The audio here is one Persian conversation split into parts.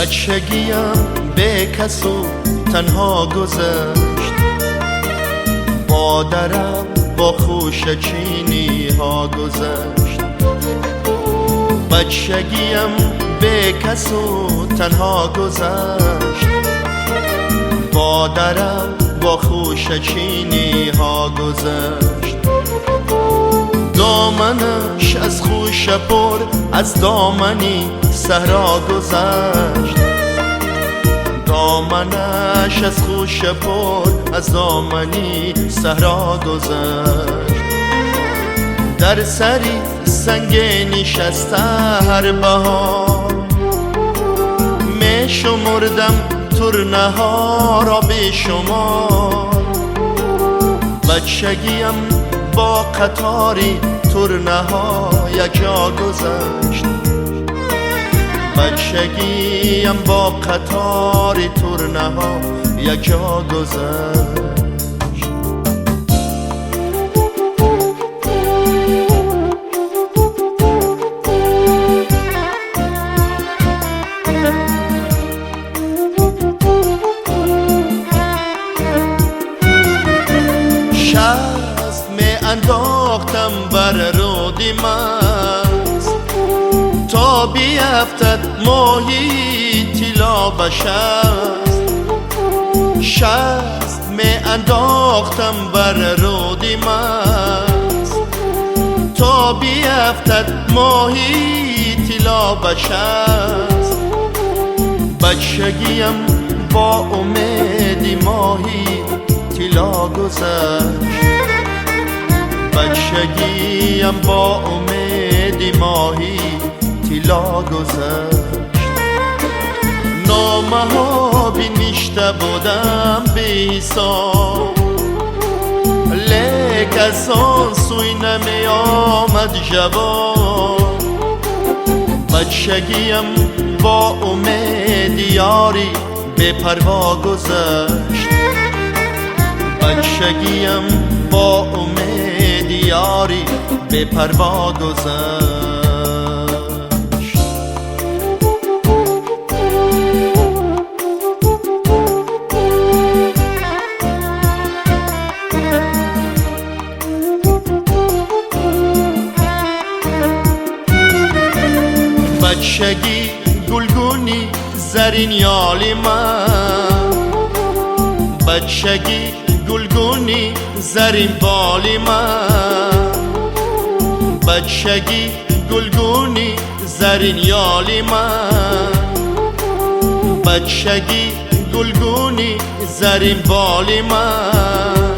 بچگیم به کس و تنها گذشت، مادرم با خوشه چینی ها گذشت. بچگیم به کس و تنها گذشت، مادرم با خوشه چینی ها گذشت. دامنش از خوشه پر از دامنی صحرا گذشت، دامنش از خوشه پر از دامنی صحرا گذشت. در سری سنگ نشسته هر بهار، می شمردم ترنه ها را به شمار. بچگیم با قطاری ترنه ها یکجا گذشت، بچگیم با قطاری ترنه ها یکجا گذشت. شست می انداختم بر رودی مست، تا بیفتد ماهی طلا به شست. شست می انداختم بر رودی مست، تا بیفتد ماهی طلا به شست. بچگیم با امیدی ماهی طلا گذشت، بچگیم با امیدی ماهی طلا گذشت. نامه ها بنوشته بودم به حساب، لیک از آن سوی نمی آمد جواب. بچگیم با امید یاری به پروا گذشت، بچگیم با امید یاری به پروا گذشت. بچگی گلگونی زرین یالی من، بچگی گلگونی زرین بالی من. بچگی گلگونی زرین یالی من، بچگی گلگونی زرین بالی من.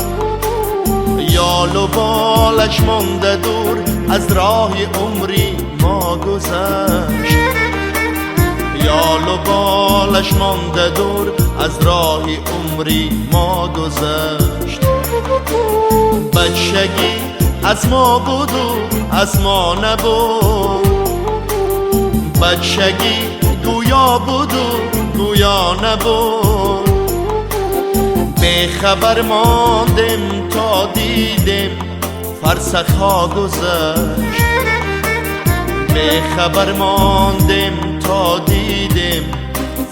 یال و بالش مانده دور از راه عمری ما گذشت، یال و بالش مانده دور از راه عمری ما گذشت. بچگی از ما بود و از ما نبود، بچگی گویا بود و گویا نبود. به خبر ماندیم تا دیدیم فرسخ ها گذشت، به خبر ماندیم تا دیدیم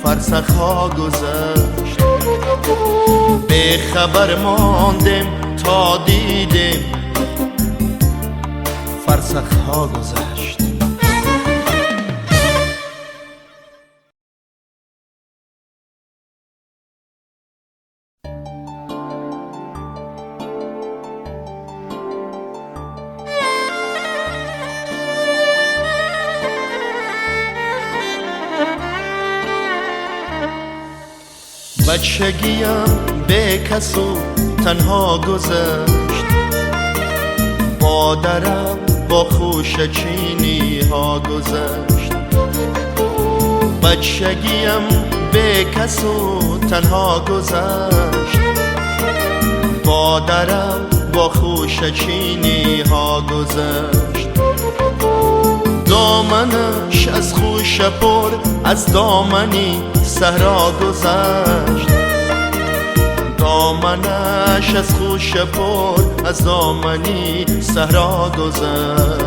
فرسخ ها گذشت. به خبر ماندیم تا دیدیم فرسخ ها گذشت. بچگیم به کس و تنها گذشت، مادرم با خوشه چینی ها گذشت. بچگیم به کس و تنها گذشت، مادرم با خوشه چینی ها گذشت. دامنش از خوشه پر از دامنی صحرا گذشت، دامنش از خوشه پر از دامنی صحرا گذشت.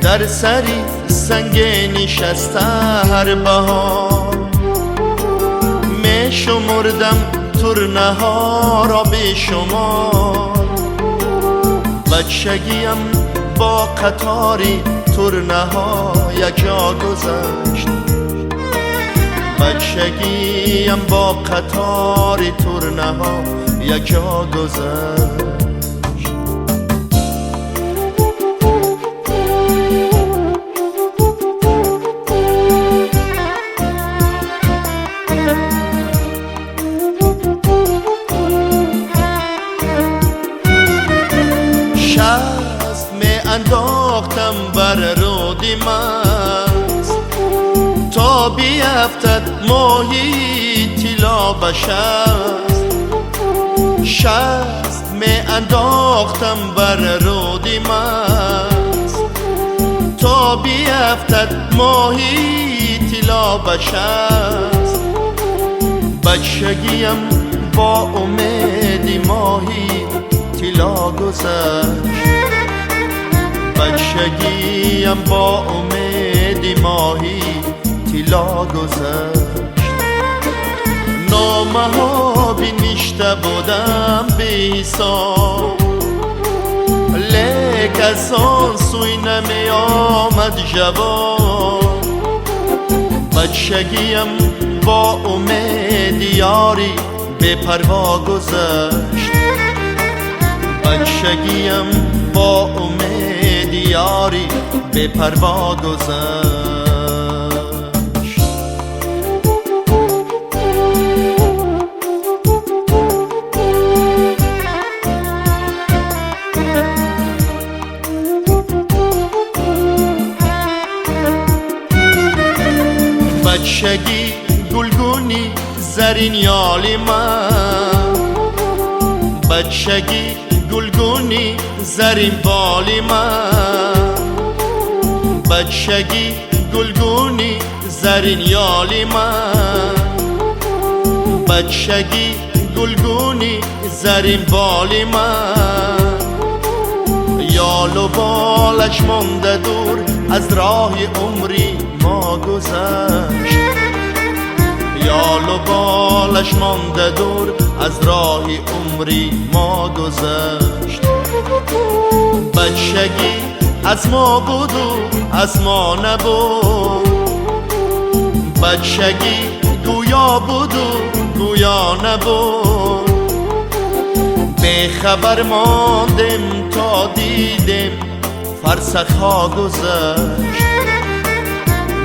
در سری سنگ نشسته هر بهار می شمردم ترنه ها را به شمار بچگیم با قطاری ترنه ها یک جا گذشت بچگیم با قطاری ترنه ها یک جا گذشت انداختم بر رودی مست تا بیفتد ماهی طلا به شست می انداختم بر رودی مست تا بیفتد ماهی طلا به شست بچگیم با امیدی ماهی طلا گذشت بچگیم با امیدی ماهی طلا گذشت نامه ها بنوشته بودم به حساب لیک از آن سوی نمی آمد جواب بچگیم با امید یاری به پروا گذشت بچگیم با امید یاری به پروا گذشت بچگی گلگونی زرین یالی من بچگی گلگونی زرین بالی من بچگی گلگونی زرین یالی من بچگی گلگونی زرین بالی من یال و بالش مانده دور از راه عمری ما گذشت یال و بالش مانده دور از راه عمری ما گذشت بچگی از ما بود و از ما نبود بچگی گویا بود و گویا نبود به خبر ماندیم تا دیدیم فرسخها گذشت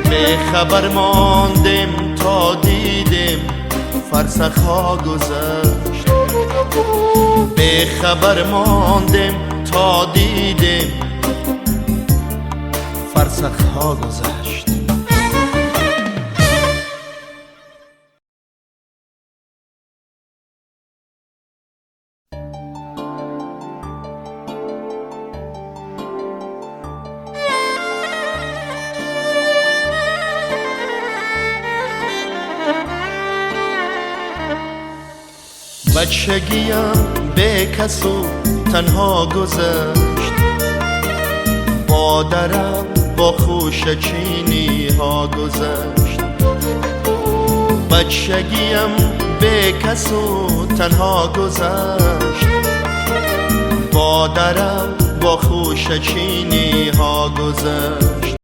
به خبر ماندیم تا دیدیم فرسخها گذشت به خبر ماندیم تا دیدیم فرسخها گذشت بچگیم به کس و تنها گذشت مادرم با خوشچینی ها گذشت بچگیم به کس و تنها گذشت مادرم با خوشچینی ها گذشت